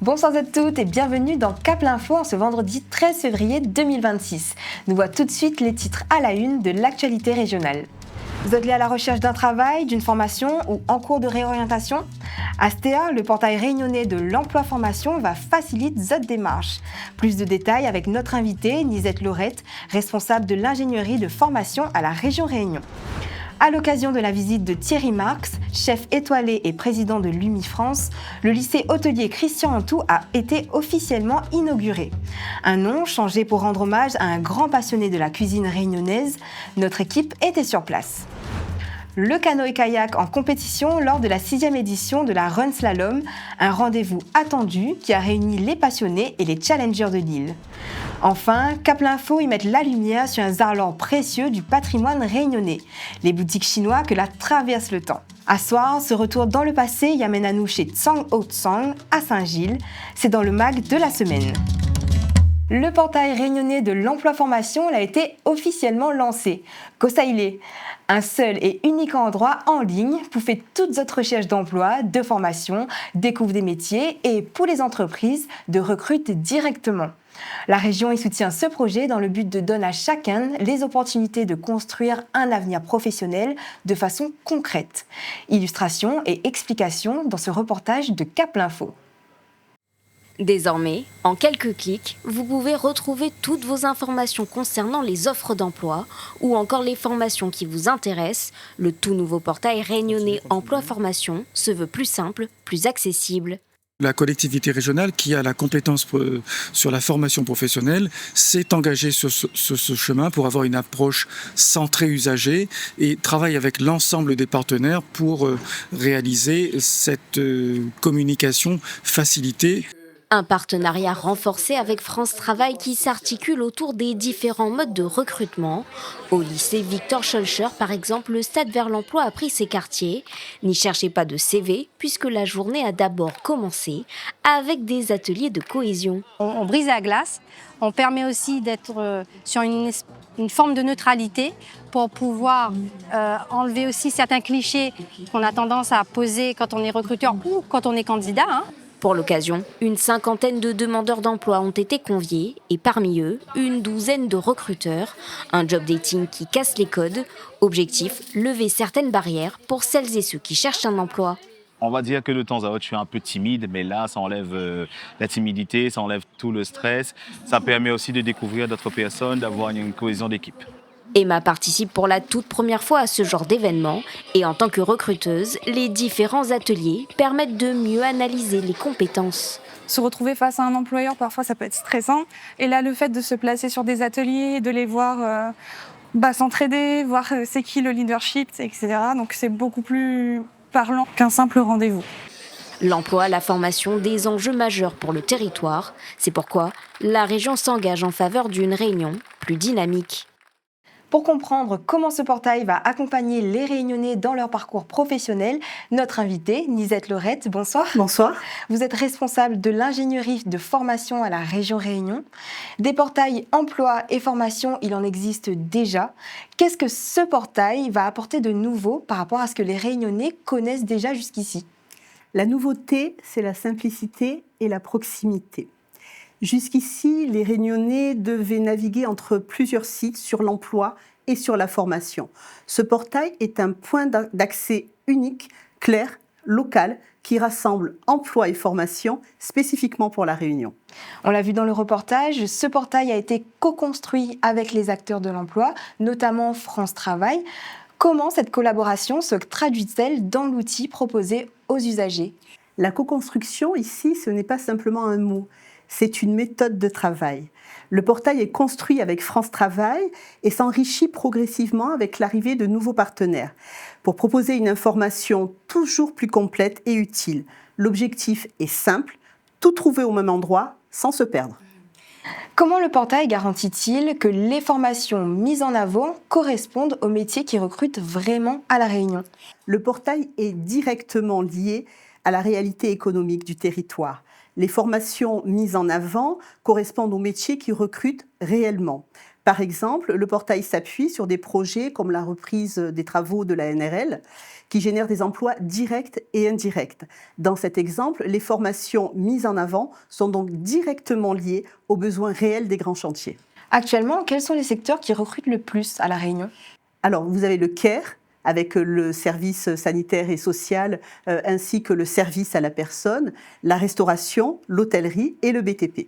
Bonsoir à toutes et bienvenue dans Cap l'Info en ce vendredi 13 février 2026. Nous voyons tout de suite les titres à la une de l'actualité régionale. Vous êtes à la recherche d'un travail, d'une formation ou en cours de réorientation? Astea, le portail réunionnais de l'emploi-formation, va faciliter votre démarche. Plus de détails avec notre invitée, Nisette Lorette, responsable de l'ingénierie de formation à la région Réunion. À l'occasion de la visite de Thierry Marx, chef étoilé et président de l'UMI France, le lycée hôtelier Christian Antou a été officiellement inauguré. Un nom changé pour rendre hommage à un grand passionné de la cuisine réunionnaise. Notre équipe était sur place. Le canoë-kayak en compétition lors de la 6e édition de la Run Slalom, un rendez-vous attendu qui a réuni les passionnés et les challengers de l'île. Enfin, Cap l'Info y met la lumière sur un zarlan précieux du patrimoine réunionnais, les boutiques chinois que la traverse le temps. À soir, ce retour dans le passé y amène à nous chez Tsang Ho Tsang à Saint-Gilles. C'est dans le mag de la semaine. Le portail réunionnais de l'emploi-formation a été officiellement lancé. Kosaïlé, un seul et unique endroit en ligne pour faire toutes votre recherches d'emploi, de formation, découvre des métiers et pour les entreprises de recruter directement. La région y soutient ce projet dans le but de donner à chacun les opportunités de construire un avenir professionnel de façon concrète. Illustration et explication dans ce reportage de Cap l'Info. Désormais, en quelques clics, vous pouvez retrouver toutes vos informations concernant les offres d'emploi ou encore les formations qui vous intéressent. Le tout nouveau portail réunionnais Emploi-Formation se veut plus simple, plus accessible. La collectivité régionale qui a la compétence sur la formation professionnelle s'est engagée sur ce chemin pour avoir une approche centrée usager et travaille avec l'ensemble des partenaires pour réaliser cette communication facilitée. Un partenariat renforcé avec France Travail qui s'articule autour des différents modes de recrutement. Au lycée Victor Schœlcher, par exemple, le Stade vers l'emploi a pris ses quartiers. N'y cherchez pas de CV, puisque la journée a d'abord commencé avec des ateliers de cohésion. On brise la glace, on permet aussi d'être sur une forme de neutralité pour pouvoir enlever aussi certains clichés qu'on a tendance à poser quand on est recruteur ou quand on est candidat. Pour l'occasion, une 50aine de demandeurs d'emploi ont été conviés et parmi eux, une 12aine de recruteurs. Un job dating qui casse les codes. Objectif, lever certaines barrières pour celles et ceux qui cherchent un emploi. On va dire que de temps à autre, je suis un peu timide, mais là, ça enlève la timidité, ça enlève tout le stress. Ça permet aussi de découvrir d'autres personnes, d'avoir une cohésion d'équipe. Emma participe pour la toute première fois à ce genre d'événement et en tant que recruteuse, les différents ateliers permettent de mieux analyser les compétences. Se retrouver face à un employeur, parfois ça peut être stressant. Et là, le fait de se placer sur des ateliers, de les voir s'entraider, voir c'est qui le leadership, etc. Donc c'est beaucoup plus parlant qu'un simple rendez-vous. L'emploi, la formation, des enjeux majeurs pour le territoire. C'est pourquoi la région s'engage en faveur d'une réunion plus dynamique. Pour comprendre comment ce portail va accompagner les Réunionnais dans leur parcours professionnel, notre invitée, Nisette Lorette, bonsoir. Bonsoir. Vous êtes responsable de l'ingénierie de formation à la région Réunion. Des portails emploi et formation, il en existe déjà. Qu'est-ce que ce portail va apporter de nouveau par rapport à ce que les Réunionnais connaissent déjà jusqu'ici? La nouveauté, c'est la simplicité et la proximité. Jusqu'ici, les Réunionnais devaient naviguer entre plusieurs sites sur l'emploi et sur la formation. Ce portail est un point d'accès unique, clair, local, qui rassemble emploi et formation spécifiquement pour la Réunion. On l'a vu dans le reportage, ce portail a été co-construit avec les acteurs de l'emploi, notamment France Travail. Comment cette collaboration se traduit-elle dans l'outil proposé aux usagers? La co-construction, ici, ce n'est pas simplement un mot. C'est une méthode de travail. Le portail est construit avec France Travail et s'enrichit progressivement avec l'arrivée de nouveaux partenaires pour proposer une information toujours plus complète et utile. L'objectif est simple, tout trouver au même endroit sans se perdre. Comment le portail garantit-il que les formations mises en avant correspondent aux métiers qui recrutent vraiment à La Réunion? Le portail est directement lié à la réalité économique du territoire. Les formations mises en avant correspondent aux métiers qui recrutent réellement. Par exemple, le portail s'appuie sur des projets comme la reprise des travaux de la NRL qui génèrent des emplois directs et indirects. Dans cet exemple, les formations mises en avant sont donc directement liées aux besoins réels des grands chantiers. Actuellement, quels sont les secteurs qui recrutent le plus à La Réunion ? Alors, vous avez le CARE, avec le service sanitaire et social, ainsi que le service à la personne, la restauration, l'hôtellerie et le BTP.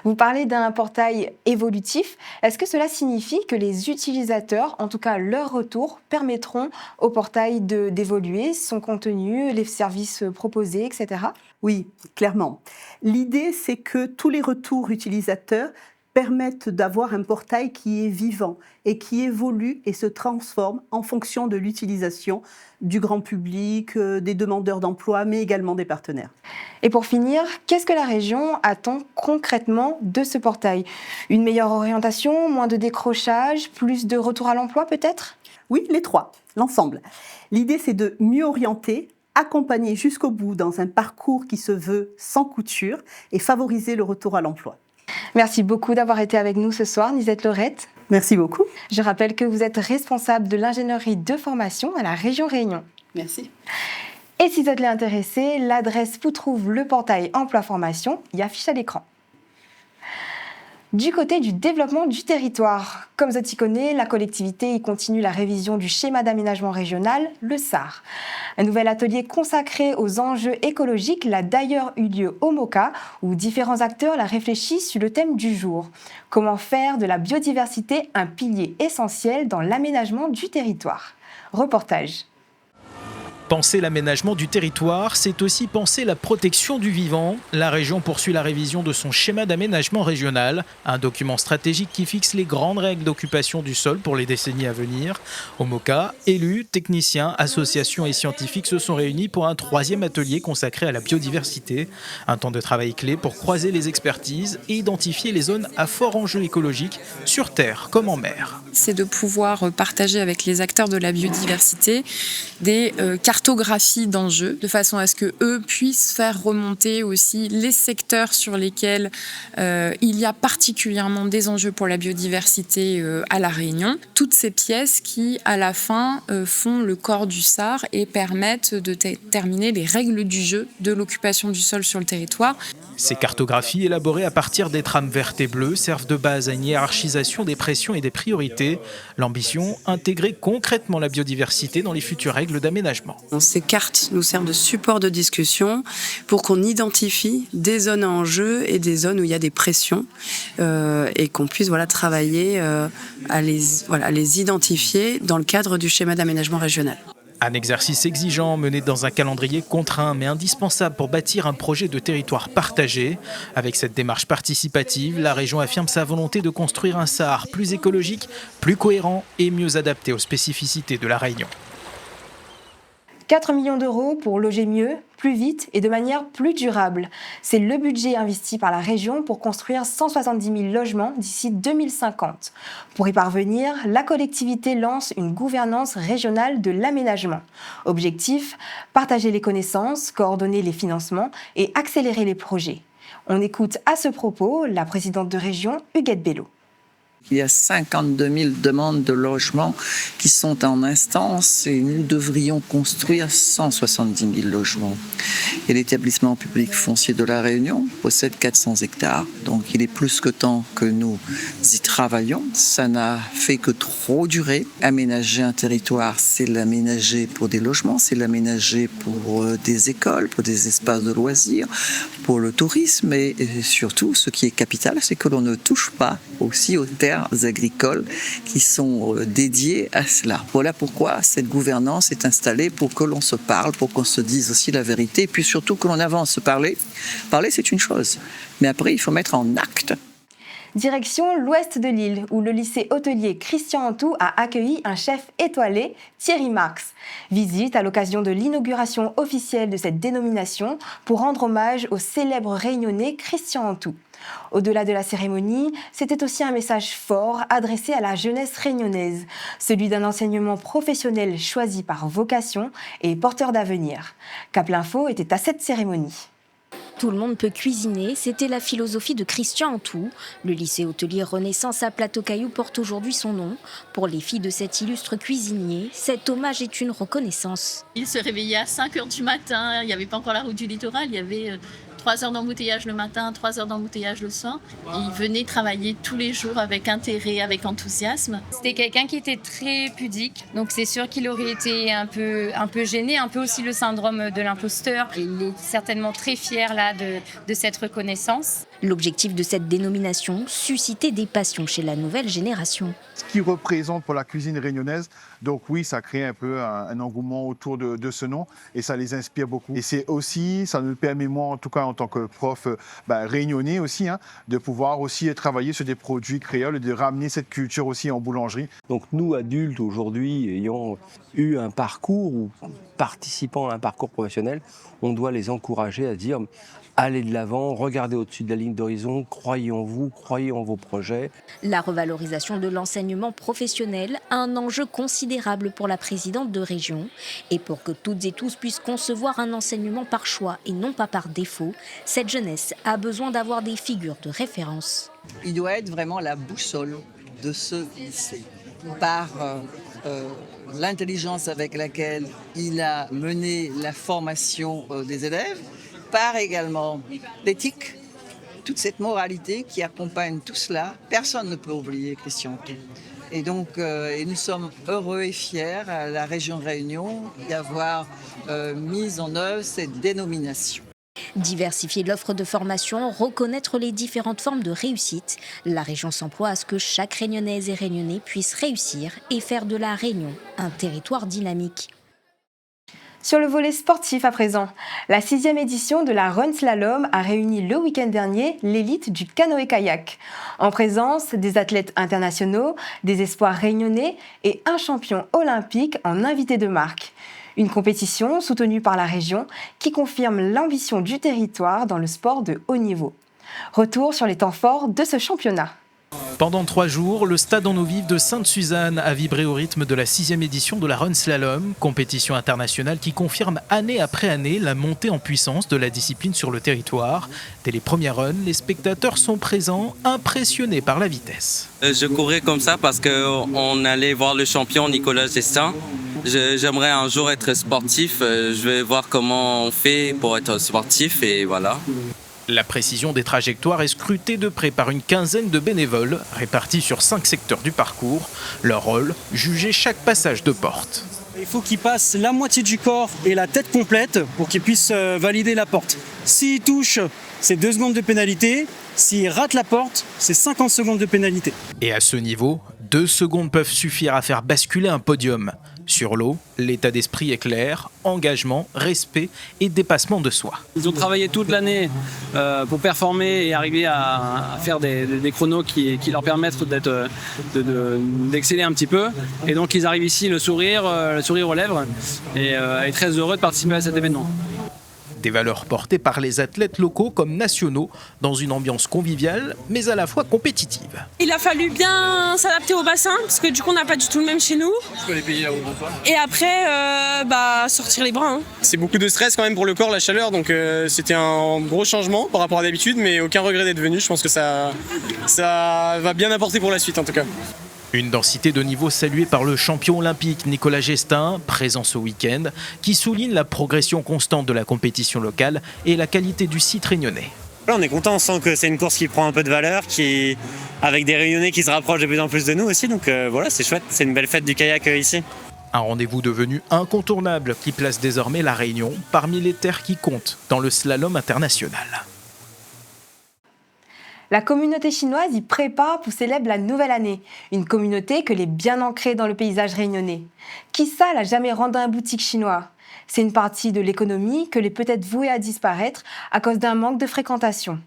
Vous parlez d'un portail évolutif. Est-ce que cela signifie que les utilisateurs, en tout cas leur retour, permettront au portail d'évoluer son contenu, les services proposés, etc. Oui, clairement. L'idée, c'est que tous les retours utilisateurs permettent d'avoir un portail qui est vivant et qui évolue et se transforme en fonction de l'utilisation du grand public, des demandeurs d'emploi, mais également des partenaires. Et pour finir, qu'est-ce que la région attend concrètement de ce portail ? Une meilleure orientation, moins de décrochage, plus de retour à l'emploi peut-être ? Oui, les trois, l'ensemble. L'idée, c'est de mieux orienter, accompagner jusqu'au bout dans un parcours qui se veut sans couture et favoriser le retour à l'emploi. Merci beaucoup d'avoir été avec nous ce soir, Nisette Laurette. Merci beaucoup. Je rappelle que vous êtes responsable de l'ingénierie de formation à la région Réunion. Merci. Et si ça te l'est intéressé, l'adresse où trouve le portail emploi-formation y affiche à l'écran. Du côté du développement du territoire, comme Zoti connaît, la collectivité y continue la révision du schéma d'aménagement régional, le SAR. Un nouvel atelier consacré aux enjeux écologiques l'a d'ailleurs eu lieu au MOCA, où différents acteurs la réfléchissent sur le thème du jour. Comment faire de la biodiversité un pilier essentiel dans l'aménagement du territoire ? Reportage. Penser l'aménagement du territoire, c'est aussi penser la protection du vivant. La région poursuit la révision de son schéma d'aménagement régional, un document stratégique qui fixe les grandes règles d'occupation du sol pour les décennies à venir. Au MOCA, élus, techniciens, associations et scientifiques se sont réunis pour un 3e atelier consacré à la biodiversité. Un temps de travail clé pour croiser les expertises et identifier les zones à fort enjeu écologique, sur terre comme en mer. C'est de pouvoir partager avec les acteurs de la biodiversité des cartographies d'enjeux, de façon à ce qu'eux puissent faire remonter aussi les secteurs sur lesquels il y a particulièrement des enjeux pour la biodiversité à La Réunion. Toutes ces pièces qui, à la fin, font le corps du SAR et permettent de déterminer les règles du jeu de l'occupation du sol sur le territoire. Ces cartographies, élaborées à partir des trames vertes et bleues, servent de base à une hiérarchisation des pressions et des priorités. L'ambition, intégrer concrètement la biodiversité dans les futures règles d'aménagement. Ces cartes nous servent de support de discussion pour qu'on identifie des zones à enjeu et des zones où il y a des pressions et qu'on puisse travailler à les identifier dans le cadre du schéma d'aménagement régional. Un exercice exigeant mené dans un calendrier contraint mais indispensable pour bâtir un projet de territoire partagé. Avec cette démarche participative, la région affirme sa volonté de construire un SAR plus écologique, plus cohérent et mieux adapté aux spécificités de la Réunion. 4 millions d'euros pour loger mieux, plus vite et de manière plus durable. C'est le budget investi par la région pour construire 170 000 logements d'ici 2050. Pour y parvenir, la collectivité lance une gouvernance régionale de l'aménagement. Objectif, partager les connaissances, coordonner les financements et accélérer les projets. On écoute à ce propos la présidente de région, Huguette Bello. Il y a 52 000 demandes de logement qui sont en instance et nous devrions construire 170 000 logements. Et l'établissement public foncier de La Réunion possède 400 hectares. Donc il est plus que temps que nous y travaillions. Ça n'a fait que trop durer. Aménager un territoire, c'est l'aménager pour des logements, c'est l'aménager pour des écoles, pour des espaces de loisirs, pour le tourisme. Et surtout, ce qui est capital, c'est que l'on ne touche pas aussi aux terres agricoles qui sont dédiées à cela. Voilà pourquoi cette gouvernance est installée, pour que l'on se parle, pour qu'on se dise aussi la vérité, et puis surtout que l'on avance. Parler, c'est une chose, mais après il faut mettre en acte. Direction l'ouest de l'île, où le lycée hôtelier Christian Antou a accueilli un chef étoilé, Thierry Marx. Visite à l'occasion de l'inauguration officielle de cette dénomination pour rendre hommage au célèbre réunionnais Christian Antou. Au-delà de la cérémonie, c'était aussi un message fort adressé à la jeunesse réunionnaise, celui d'un enseignement professionnel choisi par vocation et porteur d'avenir. Cap l'Info était à cette cérémonie. Tout le monde peut cuisiner, c'était la philosophie de Christian Antou. Le lycée hôtelier Renaissance à Plateau-Caillou porte aujourd'hui son nom. Pour les filles de cet illustre cuisinier, cet hommage est une reconnaissance. Il se réveillait à 5 h du matin, il n'y avait pas encore la route du littoral, il y avait 3 heures d'embouteillage le matin, 3 heures d'embouteillage le soir. Il venait travailler tous les jours avec intérêt, avec enthousiasme. C'était quelqu'un qui était très pudique, donc c'est sûr qu'il aurait été un peu gêné, un peu aussi le syndrome de l'imposteur. Il est certainement très fier là de cette reconnaissance. L'objectif de cette dénomination, susciter des passions chez la nouvelle génération. Ce qui représente pour la cuisine réunionnaise, donc oui, ça crée un peu un engouement autour de ce nom et ça les inspire beaucoup. Et c'est aussi, ça nous permet, moi en tout cas en tant que prof réunionnais aussi, de pouvoir aussi travailler sur des produits créoles et de ramener cette culture aussi en boulangerie. Donc nous, adultes, aujourd'hui, ayant eu un parcours ou participant à un parcours professionnel, on doit les encourager à dire allez de l'avant, regardez au-dessus de la ligne d'horizon, croyez en vous, croyez en vos projets. La revalorisation de l'enseignement professionnel, un enjeu considérable pour la présidente de région. Et pour que toutes et tous puissent concevoir un enseignement par choix et non pas par défaut, cette jeunesse a besoin d'avoir des figures de référence. Il doit être vraiment la boussole de ce lycée, par l'intelligence avec laquelle il a mené la formation des élèves, par également l'éthique, toute cette moralité qui accompagne tout cela. Personne ne peut oublier Christian Antou. Et donc, nous sommes heureux et fiers à la région Réunion d'avoir mis en œuvre cette dénomination. Diversifier l'offre de formation, reconnaître les différentes formes de réussite. La région s'emploie à ce que chaque Réunionnaise et Réunionnais puisse réussir et faire de la Réunion un territoire dynamique. Sur le volet sportif à présent, la 6e édition de la Run Slalom a réuni le week-end dernier l'élite du canoë-kayak. En présence des athlètes internationaux, des espoirs réunionnais et un champion olympique en invité de marque. Une compétition soutenue par la région qui confirme l'ambition du territoire dans le sport de haut niveau. Retour sur les temps forts de ce championnat. Pendant 3 jours, le stade en eau vive de Sainte-Suzanne a vibré au rythme de la 6e édition de la Run Slalom, compétition internationale qui confirme année après année la montée en puissance de la discipline sur le territoire. Dès les premières runs, les spectateurs sont présents, impressionnés par la vitesse. Je courais comme ça parce qu'on allait voir le champion Nicolas Gestin. J'aimerais un jour être sportif, je vais voir comment on fait pour être sportif et voilà. La précision des trajectoires est scrutée de près par une quinzaine de bénévoles répartis sur 5 secteurs du parcours. Leur rôle, juger chaque passage de porte. Il faut qu'il passe la moitié du corps et la tête complète pour qu'il puisse valider la porte. S'il touche, c'est 2 secondes de pénalité. S'il rate la porte, c'est 50 secondes de pénalité. Et à ce niveau, 2 secondes peuvent suffire à faire basculer un podium. Sur l'eau, l'état d'esprit est clair, engagement, respect et dépassement de soi. Ils ont travaillé toute l'année pour performer et arriver à faire des chronos qui leur permettent d'exceller un petit peu. Et donc ils arrivent ici le sourire aux lèvres et très heureux de participer à cet événement. Des valeurs portées par les athlètes locaux comme nationaux, dans une ambiance conviviale, mais à la fois compétitive. Il a fallu bien s'adapter au bassin, parce que du coup on n'a pas du tout le même chez nous. Et après, sortir les bras. C'est beaucoup de stress quand même pour le corps, la chaleur, donc c'était un gros changement par rapport à d'habitude, mais aucun regret d'être venu. Je pense que ça va bien apporter pour la suite en tout cas. Une densité de niveau saluée par le champion olympique Nicolas Gestin, présent ce week-end, qui souligne la progression constante de la compétition locale et la qualité du site réunionnais. Là, on est content, on sent que c'est une course qui prend un peu de valeur, avec des Réunionnais qui se rapprochent de plus en plus de nous aussi, donc voilà, c'est chouette, c'est une belle fête du kayak ici. Un rendez-vous devenu incontournable qui place désormais la Réunion parmi les terres qui comptent dans le slalom international. La communauté chinoise y prépare pour célébrer la nouvelle année, une communauté que l'est bien ancrée dans le paysage réunionnais. Qui ça l'a jamais rendu un boutique chinois? C'est une partie de l'économie que l'est peut-être vouée à disparaître à cause d'un manque de fréquentation.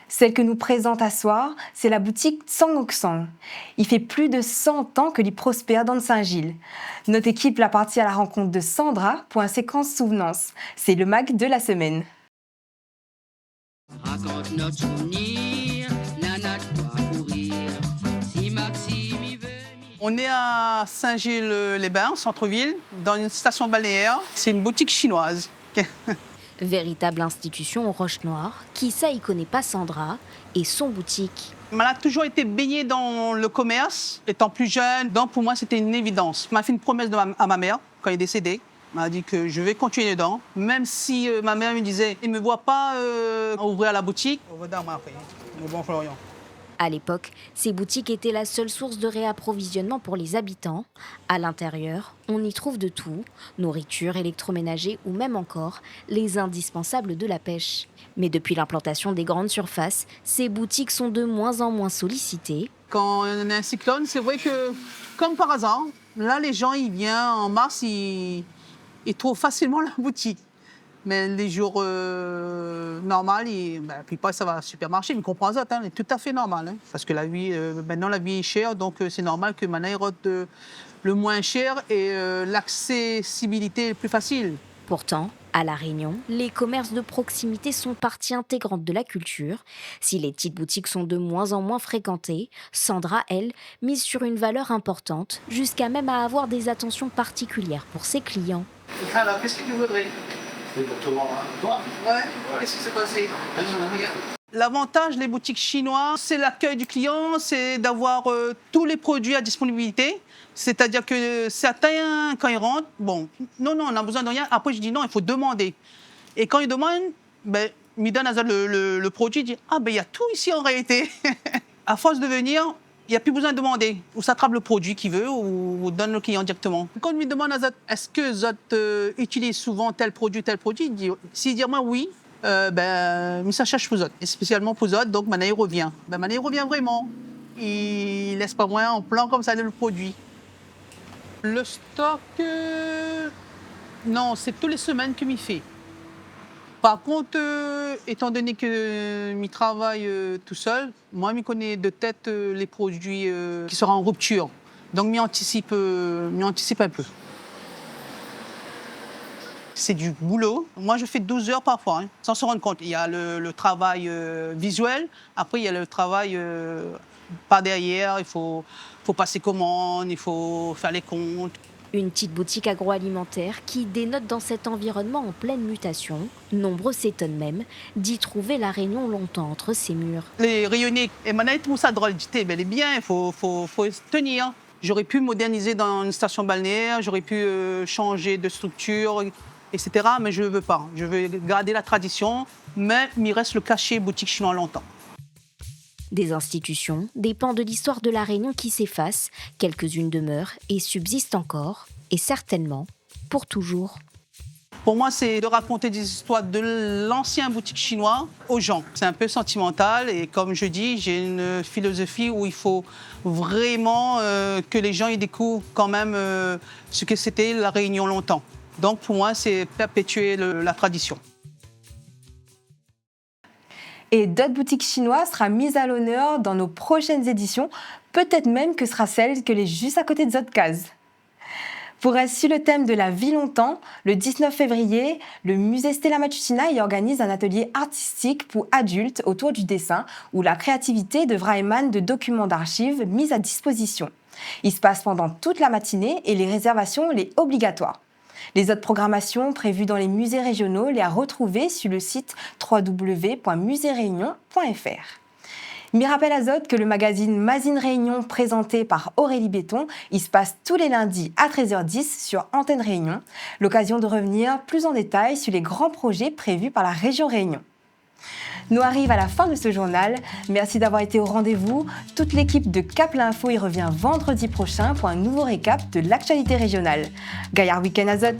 Celle que nous présente à soir, c'est la boutique Tsang-Ok-Sang. Il fait plus de 100 ans que l'y prospère dans Saint-Gilles. Notre équipe l'a partie à la rencontre de Sandra pour un séquence souvenance. C'est le mag de la semaine. Raconte notre souvenir, nana doit courir. Si Maxime y veut. On est à Saint-Gilles-les-Bains, centre-ville, dans une station balnéaire. C'est une boutique chinoise. Véritable institution aux Roches-Noires, qui ça y connaît pas Sandra et son boutique. On a toujours été baigné dans le commerce, étant plus jeune, donc pour moi c'était une évidence. Je m'ai fait une promesse à ma mère quand elle est décédée. Elle m'a dit que je vais continuer dedans, même si ma mère me disait « il ne me voit pas ouvrir la boutique ». À l'époque, ces boutiques étaient la seule source de réapprovisionnement pour les habitants. À l'intérieur, on y trouve de tout, nourriture, électroménager ou même encore les indispensables de la pêche. Mais depuis l'implantation des grandes surfaces, ces boutiques sont de moins en moins sollicitées. Quand on a un cyclone, c'est vrai que, comme par hasard, là les gens ils viennent en mars, ils trouvent facilement la boutique. Mais les jours normaux, puis pas ça va super marcher, mais comprends ça, c'est tout à fait normal. Hein, parce que la vie, maintenant la vie est chère, donc c'est normal que maintenant il reste le moins cher et l'accessibilité est plus facile. Pourtant, à La Réunion, les commerces de proximité sont partie intégrante de la culture. Si les petites boutiques sont de moins en moins fréquentées, Sandra, elle, mise sur une valeur importante, jusqu'à même à avoir des attentions particulières pour ses clients. Alors, qu'est-ce que tu voudrais ? C'est pour te vendre, hein. Toi ? Ouais, qu'est-ce qui s'est passé ? L'avantage des boutiques chinoises, c'est l'accueil du client, c'est d'avoir tous les produits à disponibilité. C'est-à-dire que certains, quand ils rentrent, bon, non, on a besoin de rien. Après, je dis non, il faut demander. Et quand ils demandent, ils me donnent le produit, ils disent ah, il y a tout ici en réalité. À force de venir, il n'y a plus besoin de demander. Ou ça attrape le produit qu'il veut ou donne le client directement. Quand on me demande à Zot, est-ce que Zot utilise souvent tel produit, s'il dit moi oui, mais ça cherche pour Zot. Et spécialement pour Zot, donc maintenant il revient. Maintenant il revient vraiment. Il ne laisse pas moins en plan comme ça le produit. Le stock, non, c'est toutes les semaines que m'y fait. Par contre, étant donné que je travaille tout seul, moi, je connais de tête les produits qui seront en rupture. Donc, je m'y anticipe un peu. C'est du boulot. Moi, je fais 12 heures parfois, sans se rendre compte. Il y a le travail visuel. Après, il y a le travail par derrière. Il faut passer commande, il faut faire les comptes. Une petite boutique agroalimentaire qui dénote dans cet environnement en pleine mutation. Nombreux s'étonnent même d'y trouver La Réunion longtemps entre ses murs. Les rayonnés, et maintenant, tout ça drôle d'idée, mais elle est bien, il faut se tenir. J'aurais pu moderniser dans une station balnéaire, j'aurais pu changer de structure, etc. Mais je ne veux pas. Je veux garder la tradition, mais il reste le cachet boutique chinois longtemps. Des institutions, des pans de l'histoire de La Réunion qui s'effacent, quelques-unes demeurent et subsistent encore, et certainement pour toujours. Pour moi, c'est de raconter des histoires de l'ancien boutique chinois aux gens. C'est un peu sentimental et comme je dis, j'ai une philosophie où il faut vraiment que les gens y découvrent quand même ce que c'était La Réunion longtemps. Donc pour moi, c'est perpétuer la tradition. Et d'autres boutiques chinoises sera mise à l'honneur dans nos prochaines éditions, peut-être même que sera celle que les juste à côté de Zotcase. Pour rester sur le thème de la vie longtemps, le 19 février, le musée Stella Matutina y organise un atelier artistique pour adultes autour du dessin où la créativité devra émaner de documents d'archives mis à disposition. Il se passe pendant toute la matinée et les réservations sont obligatoires. Les autres programmations prévues dans les musées régionaux les à retrouver sur le site www.museeréunion.fr. Me rappelle à Zot que le magazine Mazine Réunion présenté par Aurélie Béton, il se passe tous les lundis à 13h10 sur Antenne Réunion. L'occasion de revenir plus en détail sur les grands projets prévus par la région Réunion. Nous arrive à la fin de ce journal. Merci d'avoir été au rendez-vous. Toute l'équipe de Cap l'Info y revient vendredi prochain pour un nouveau récap de l'actualité régionale. Gaillard Week-end à Zot.